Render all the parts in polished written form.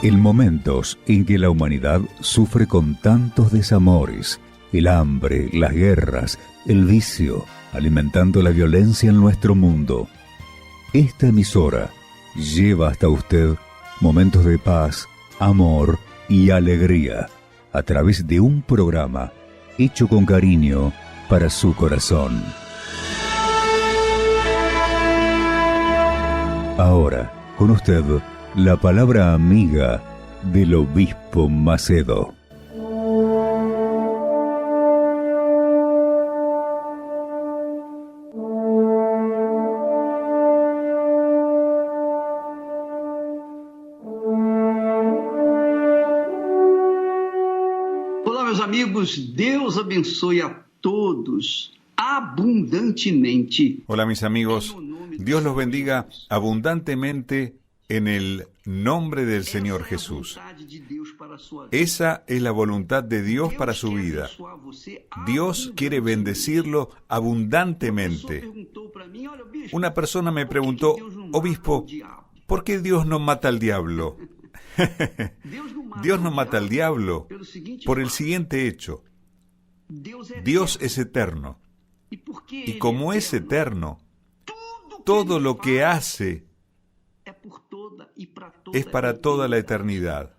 En momentos en que la humanidad sufre con tantos desamores, el hambre, las guerras, el vicio, alimentando la violencia en nuestro mundo, esta emisora lleva hasta usted momentos de paz, amor y alegría a través de un programa hecho con cariño para su corazón. Ahora, con usted, la palabra amiga del obispo Macedo. Olá, meus amigos, Deus abençoe a todos abundantemente. Hola, mis amigos, Dios los bendiga abundantemente en el nombre del Señor Jesús. Esa es la voluntad de Dios para su vida. Dios quiere bendecirlo abundantemente. Una persona me preguntó, obispo, ¿por qué Dios no mata al diablo? Dios no mata al diablo por el siguiente hecho. Dios es eterno. Y como es eterno, todo lo que hace es para toda la eternidad.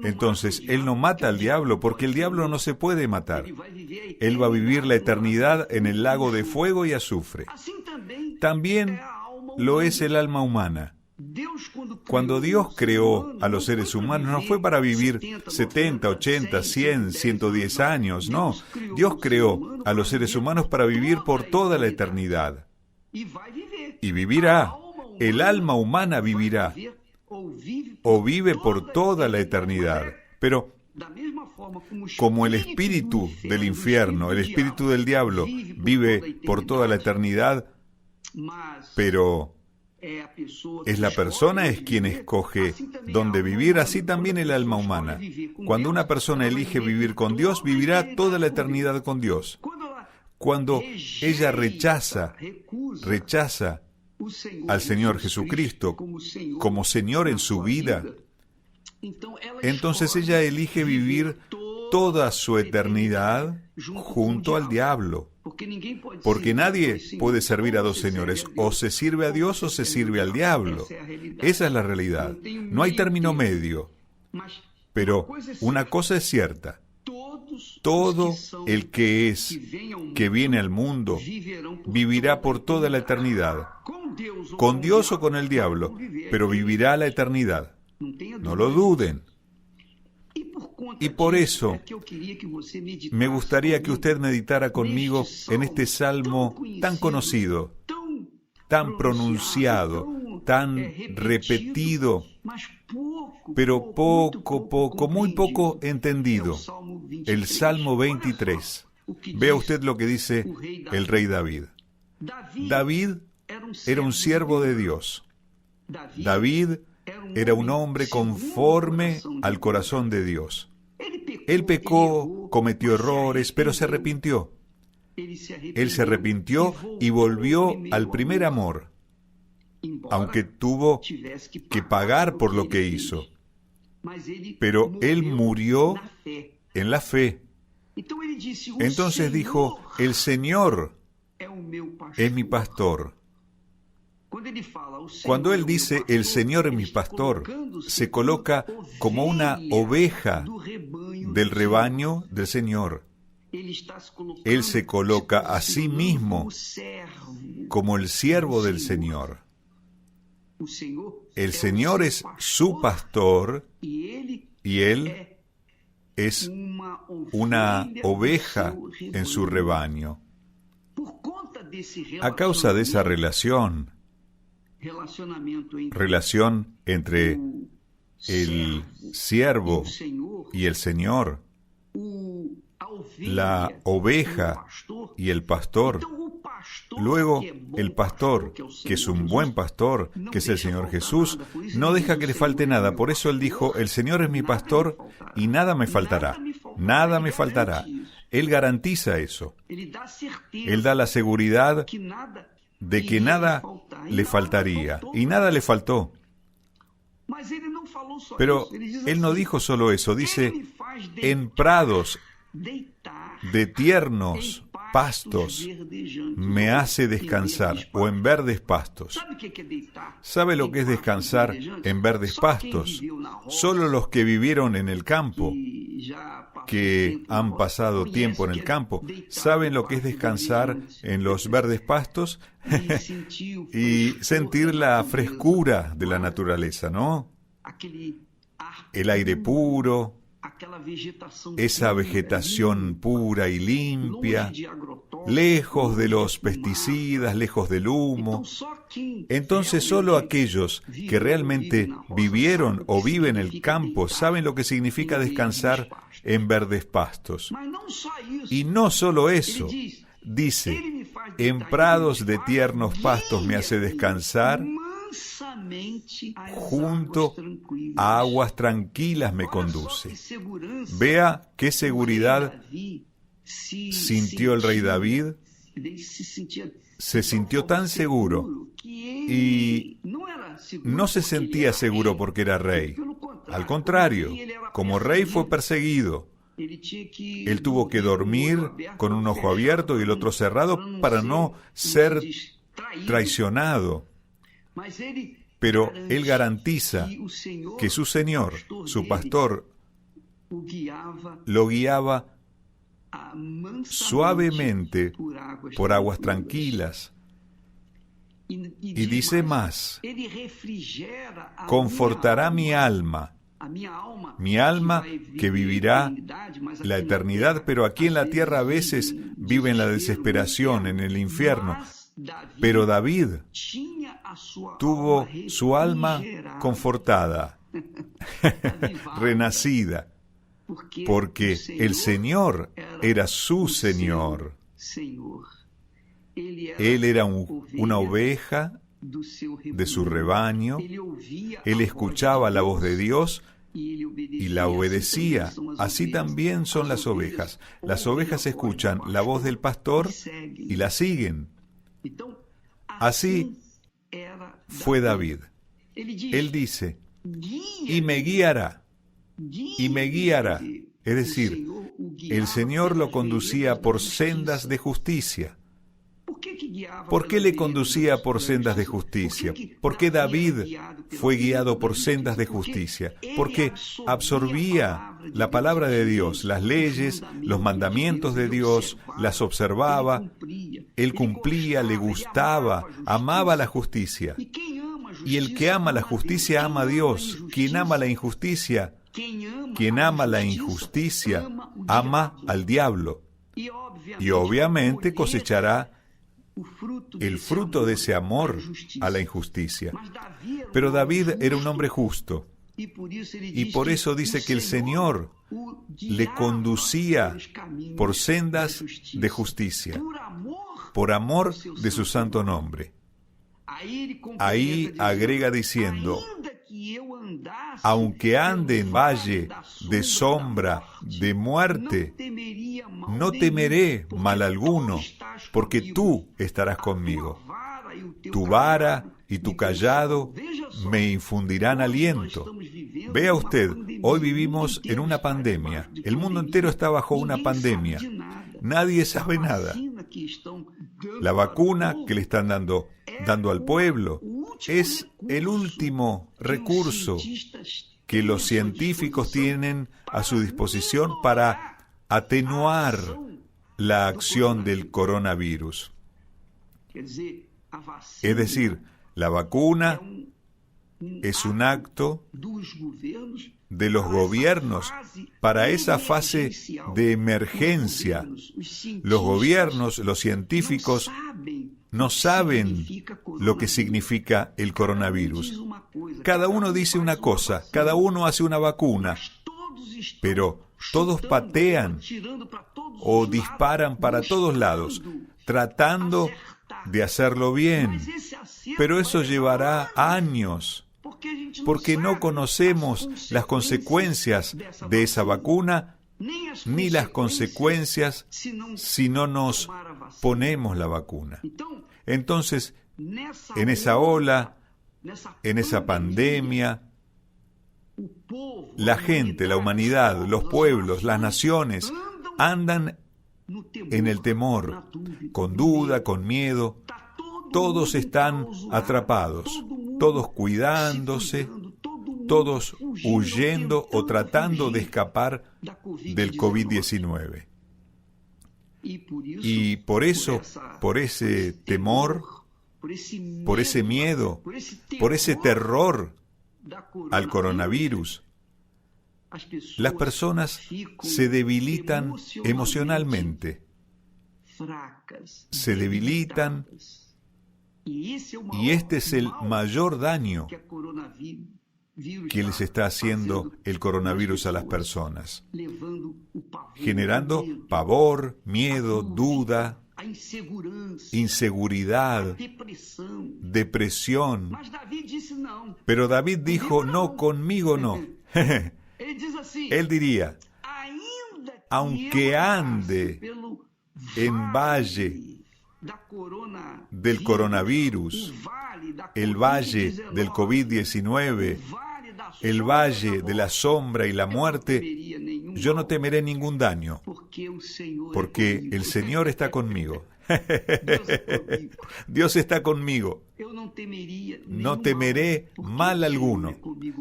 Entonces, Él no mata al diablo porque el diablo no se puede matar. Él va a vivir la eternidad en el lago de fuego y azufre. También lo es el alma humana. Cuando Dios creó a los seres humanos, no fue para vivir 70, 80, 100, 110 años, no. Dios creó a los seres humanos para vivir por toda la eternidad. Y vivirá. El alma humana vivirá. O vive por toda la eternidad. Pero, como el espíritu del infierno, el espíritu del diablo, vive por toda la eternidad, pero es la persona es quien escoge dónde vivir, así también el alma humana. Cuando una persona elige vivir con Dios, vivirá toda la eternidad con Dios. Cuando ella rechaza al Señor Jesucristo como Señor en su vida, entonces ella elige vivir toda su eternidad junto al diablo. Porque nadie puede servir a dos señores, o se sirve a Dios o se sirve al diablo. Esa es la realidad. No hay término medio. Pero una cosa es cierta. Todo el que viene al mundo vivirá por toda la eternidad, con Dios o con el diablo, pero vivirá la eternidad. No lo duden. Y por eso me gustaría que usted meditara conmigo en este salmo tan conocido, tan pronunciado, tan repetido, pero muy poco entendido, el Salmo 23. Vea usted lo que dice el rey David. David era un siervo de Dios. David era un hombre conforme al corazón de Dios. Él pecó, cometió errores, pero se arrepintió. Él se arrepintió y volvió al primer amor, aunque tuvo que pagar por lo que hizo. Pero él murió en la fe. Entonces dijo, el Señor es mi pastor. Cuando él dice, el Señor es mi pastor, se coloca como una oveja del rebaño del Señor. Él se coloca a sí mismo como el siervo del Señor. El Señor es su pastor y él es una oveja en su rebaño. A causa de esa relación entre el siervo y el Señor, la oveja y el pastor. Luego, el pastor, que es un buen pastor, que es el Señor Jesús, no deja que le falte nada. Por eso él dijo, el Señor es mi pastor y nada me faltará. Nada me faltará. Él garantiza eso. Él da la seguridad de que nada le faltaría. Y nada le faltó. Pero Él no dijo solo eso, dice, en prados de tiernos pastos me hace descansar, o en verdes pastos. ¿Sabe lo que es descansar en verdes pastos? Solo los que vivieron en el campo, que han pasado tiempo en el campo, saben lo que es descansar en los verdes pastos y sentir la frescura de la naturaleza, ¿no? El aire puro, esa vegetación pura y limpia, lejos de los pesticidas, lejos del humo. Entonces solo aquellos que realmente vivieron o viven en el campo saben lo que significa descansar en verdes pastos. Y no solo eso, dice, en prados de tiernos pastos me hace descansar, junto a aguas tranquilas me conduce. Vea qué seguridad sintió el rey David. Se sintió tan seguro y no se sentía seguro porque era rey. Al contrario, como rey fue perseguido. Él tuvo que dormir con un ojo abierto y el otro cerrado para no ser traicionado. Pero Él garantiza que su Señor, su pastor, lo guiaba suavemente por aguas tranquilas. Y dice más, confortará mi alma que vivirá la eternidad, pero aquí en la tierra a veces vive en la desesperación, en el infierno. Pero David tuvo su alma confortada, renacida, porque el Señor era su Señor. Él era una oveja de su rebaño, él escuchaba la voz de Dios y la obedecía. Así también son las ovejas. Las ovejas escuchan la voz del pastor y la siguen. Así fue David. Él dice, y me guiará. Es decir, el Señor lo conducía por sendas de justicia. ¿Por qué le conducía por sendas de justicia? ¿Por qué David fue guiado por sendas de justicia? Porque absorbía la palabra de Dios, las leyes, los mandamientos de Dios, las observaba, él cumplía, le gustaba, amaba la justicia. Y el que ama la justicia ama a Dios. Quien ama la injusticia ama al diablo. Y obviamente cosechará el fruto de ese amor a la injusticia. Pero David era un hombre justo, y por eso dice que el Señor le conducía por sendas de justicia, por amor de su santo nombre. Ahí agrega diciendo, aunque ande en valle de sombra de muerte, no temeré mal alguno, porque tú estarás conmigo. Tu vara y tu cayado me infundirán aliento. Vea usted, hoy vivimos en una pandemia. El mundo entero está bajo una pandemia. Nadie sabe nada. La vacuna que le están dando al pueblo es el último recurso que los científicos tienen a su disposición para atenuar la acción del coronavirus. Es decir, la vacuna es un acto de los gobiernos para esa fase de emergencia. Los gobiernos, los científicos, no saben lo que significa el coronavirus. Cada uno dice una cosa, cada uno hace una vacuna, pero todos patean o disparan para todos lados, tratando de hacerlo bien. Pero eso llevará años, porque no conocemos las consecuencias de esa vacuna, ni las consecuencias si no nos ponemos la vacuna. Entonces, en esa ola, en esa pandemia, La gente, la humanidad, los pueblos, las naciones andan en el temor, con duda, con miedo. Todos están atrapados, todos cuidándose, todos huyendo o tratando de escapar del COVID-19. Y por eso, por ese temor, por ese miedo, por ese terror al coronavirus, las personas se debilitan emocionalmente, se debilitan, y este es el mayor daño que les está haciendo el coronavirus a las personas, generando pavor, miedo, duda, inseguridad, depresión. Pero David dijo, no, conmigo no. Él diría, aunque ande en valle del coronavirus, el valle del COVID-19, el valle de la sombra y la muerte, yo no temeré ningún daño, porque el Señor está conmigo. Dios está conmigo. No temeré mal alguno,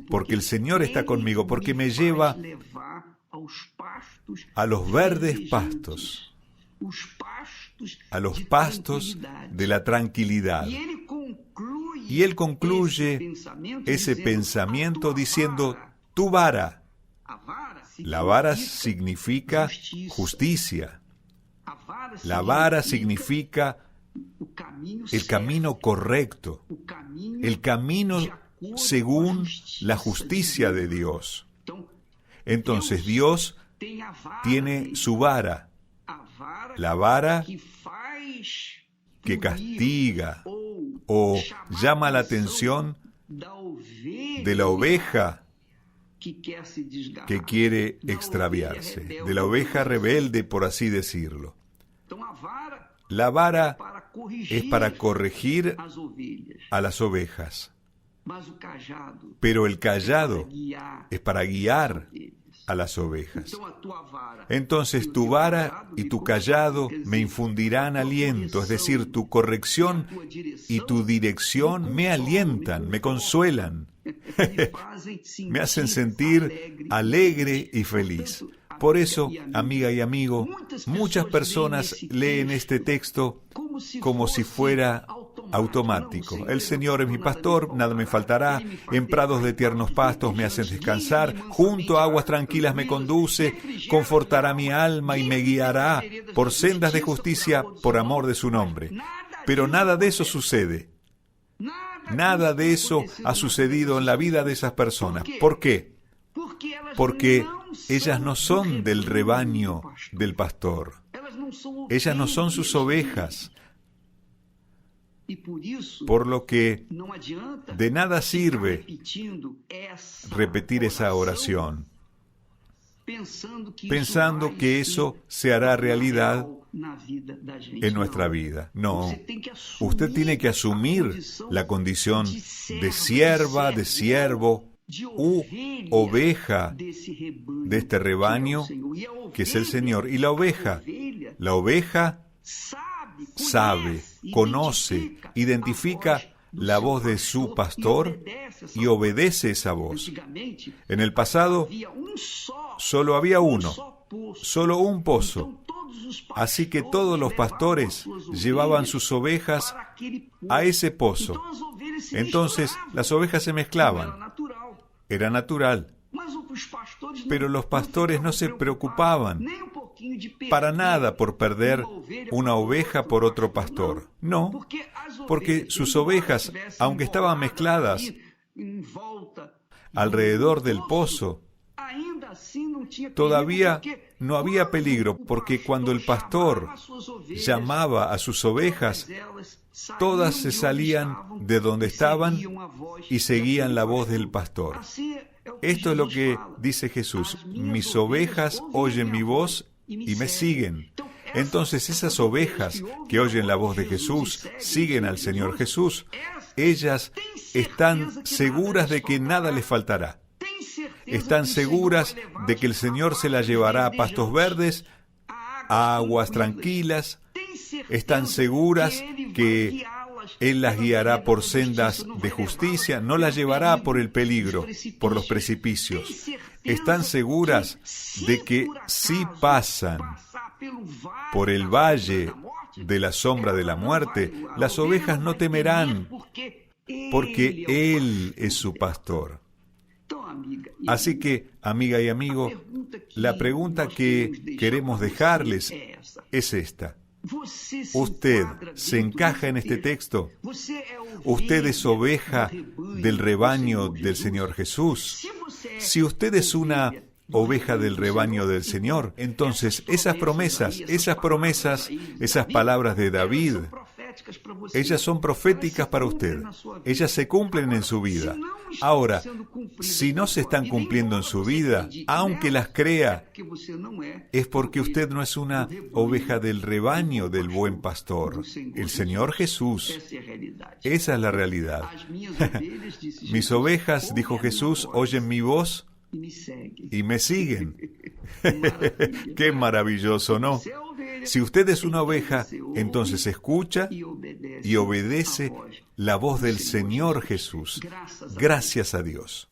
porque el Señor está conmigo, porque me lleva a los verdes pastos, a los pastos de la tranquilidad. Y Él concluye ese pensamiento diciendo, tu vara. La vara significa justicia. La vara significa el camino correcto, el camino según la justicia de Dios. Entonces Dios tiene su vara, la vara que castiga o llama la atención de la oveja que quiere extraviarse, de la oveja rebelde, por así decirlo. La vara es para corregir a las ovejas, pero el cayado es para guiar a las ovejas. Entonces tu vara y tu cayado me infundirán aliento, es decir, tu corrección y tu dirección me alientan, me consuelan, me hacen sentir alegre y feliz. Por eso, amiga y amigo, muchas personas leen este texto como si fuera automático. El Señor es mi pastor, nada me faltará. En prados de tiernos pastos me hacen descansar. Junto a aguas tranquilas me conduce. Confortará mi alma y me guiará por sendas de justicia por amor de su nombre. Pero nada de eso sucede. Nada de eso ha sucedido en la vida de esas personas. ¿Por qué? Porque ellas no son del rebaño del pastor. Ellas no son sus ovejas. Por lo que de nada sirve repetir esa oración, pensando que eso se hará realidad en nuestra vida. No, usted tiene que asumir la condición de sierva, de siervo u oveja de este rebaño que es el Señor. Y la oveja sabe, conoce, identifica la voz de su pastor y obedece esa voz. En el pasado solo había uno, solo un pozo. Así que todos los pastores llevaban sus ovejas a ese pozo. Entonces las ovejas se mezclaban. Era natural. Pero los pastores no se preocupaban para nada por perder una oveja por otro pastor. No, porque sus ovejas, aunque estaban mezcladas alrededor del pozo, todavía no había peligro, porque cuando el pastor llamaba a sus ovejas, todas se salían de donde estaban y seguían la voz del pastor. Esto es lo que dice Jesús: mis ovejas oyen mi voz y me siguen. Entonces esas ovejas que oyen la voz de Jesús, siguen al Señor Jesús, ellas están seguras de que nada les faltará. están seguras de que el Señor se las llevará a pastos verdes, a aguas tranquilas, están seguras que Él las guiará por sendas de justicia, no las llevará por el peligro, por los precipicios. Están seguras de que si pasan por el valle de la sombra de la muerte, las ovejas no temerán, porque Él es su pastor. Así que, amiga y amigo, la pregunta que queremos dejarles es esta. ¿Usted se encaja en este texto? ¿Usted es oveja del rebaño del Señor Jesús? Si usted es una oveja del rebaño del Señor, entonces esas promesas, esas palabras de David, ellas son proféticas para usted. Ellas se cumplen en su vida. Ahora, si no se están cumpliendo en su vida, aunque las crea, es porque usted no es una oveja del rebaño del buen pastor, el Señor Jesús. Esa es la realidad. Mis ovejas, dijo Jesús, oyen mi voz y me siguen. Qué maravilloso, ¿no? Si usted es una oveja, entonces escucha y obedece la voz del Señor Jesús. Gracias a Dios.